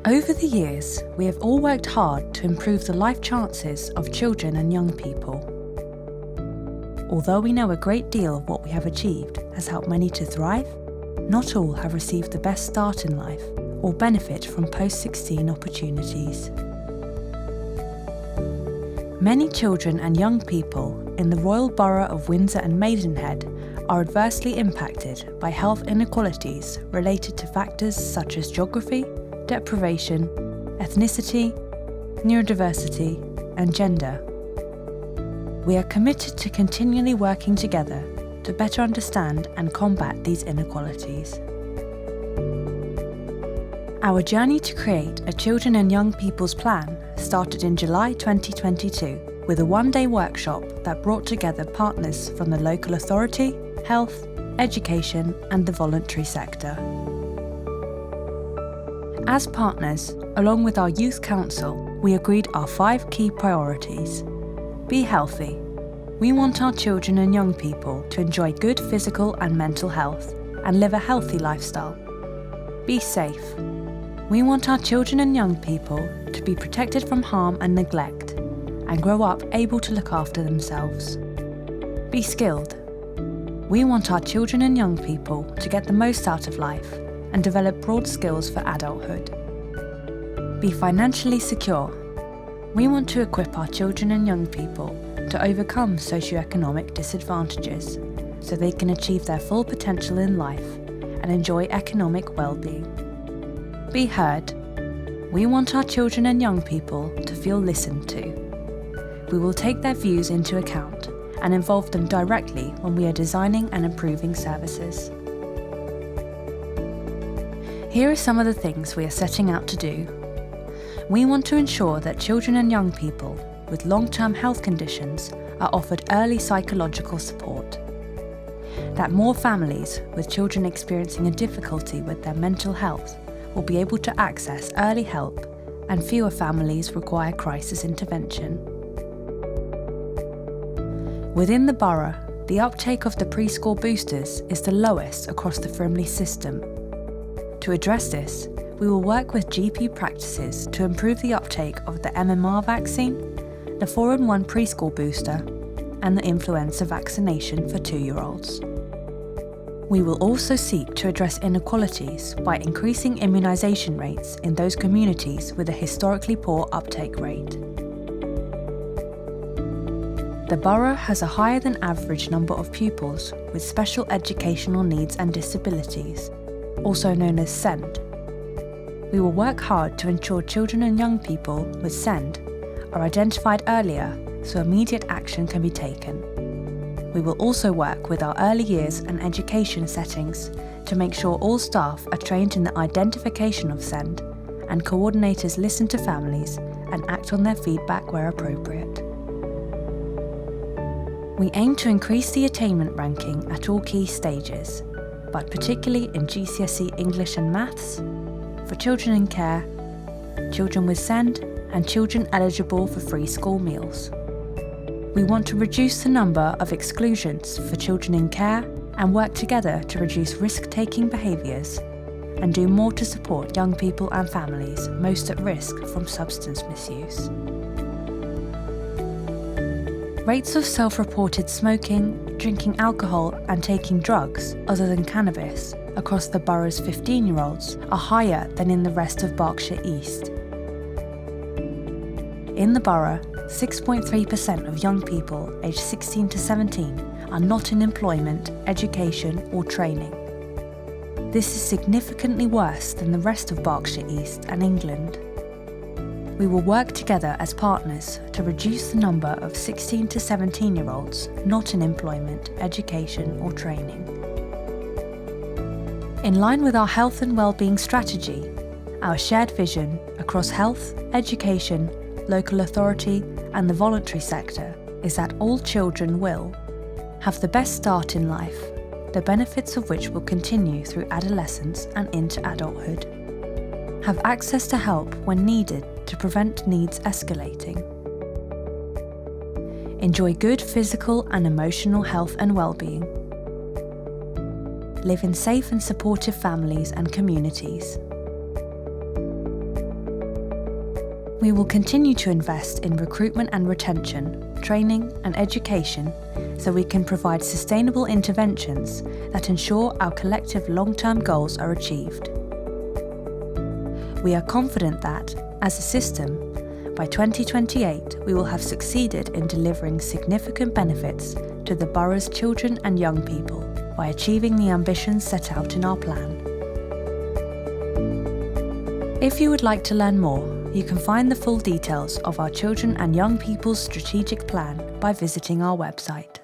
Over the years, we have all worked hard to improve the life chances of children and young people. Although we know a great deal of what we have achieved has helped many to thrive, not all have received the best start in life or benefit from post-16 opportunities. Many children and young people in the Royal Borough of Windsor and Maidenhead are adversely impacted by health inequalities related to factors such as geography, deprivation, ethnicity, neurodiversity, and gender. We are committed to continually working together to better understand and combat these inequalities. Our journey to create a Children and Young People's Plan started in July 2022 with a one-day workshop that brought together partners from the local authority, health, education, and the voluntary sector. As partners, along with our Youth Council, we agreed our 5 key priorities. Be healthy. We want our children and young people to enjoy good physical and mental health and live a healthy lifestyle. Be safe. We want our children and young people to be protected from harm and neglect and grow up able to look after themselves. Be skilled. We want our children and young people to get the most out of life and develop broad skills for adulthood. Be financially secure. We want to equip our children and young people to overcome socioeconomic disadvantages so they can achieve their full potential in life and enjoy economic well-being. Be heard. We want our children and young people to feel listened to. We will take their views into account and involve them directly when we are designing and improving services. Here are some of the things we are setting out to do. We want to ensure that children and young people with long-term health conditions are offered early psychological support. That more families with children experiencing a difficulty with their mental health will be able to access early help and fewer families require crisis intervention. Within the borough, the uptake of the preschool boosters is the lowest across the Frimley system. To address this, we will work with GP practices to improve the uptake of the MMR vaccine, the 4-in-1 preschool booster, and the influenza vaccination for 2-year-olds. We will also seek to address inequalities by increasing immunisation rates in those communities with a historically poor uptake rate. The borough has a higher than average number of pupils with special educational needs and disabilities, also known as SEND. We will work hard to ensure children and young people with SEND are identified earlier so immediate action can be taken. We will also work with our early years and education settings to make sure all staff are trained in the identification of SEND and coordinators listen to families and act on their feedback where appropriate. We aim to increase the attainment ranking at all key stages, but particularly in GCSE English and Maths, for children in care, children with SEND, and children eligible for free school meals. We want to reduce the number of exclusions for children in care and work together to reduce risk-taking behaviours and do more to support young people and families most at risk from substance misuse. Rates of self-reported smoking, drinking alcohol and taking drugs other than cannabis across the borough's 15-year-olds are higher than in the rest of Berkshire East. In the borough, 6.3% of young people aged 16 to 17 are not in employment, education or training. This is significantly worse than the rest of Berkshire East and England. We will work together as partners to reduce the number of 16 to 17-year-olds not in employment, education or training. In line with our health and wellbeing strategy, our shared vision across health, education, local authority and the voluntary sector is that all children will have the best start in life, the benefits of which will continue through adolescence and into adulthood, have access to help when needed to prevent needs escalating, enjoy good physical and emotional health and well-being, live in safe and supportive families and communities, We will continue to invest in recruitment and retention, training and education, so we can provide sustainable interventions that ensure our collective long-term goals are achieved. We are confident that, as a system, by 2028 we will have succeeded in delivering significant benefits to the borough's children and young people by achieving the ambitions set out in our plan. If you would like to learn more, you can find the full details of our Children and Young People's Strategic Plan by visiting our website.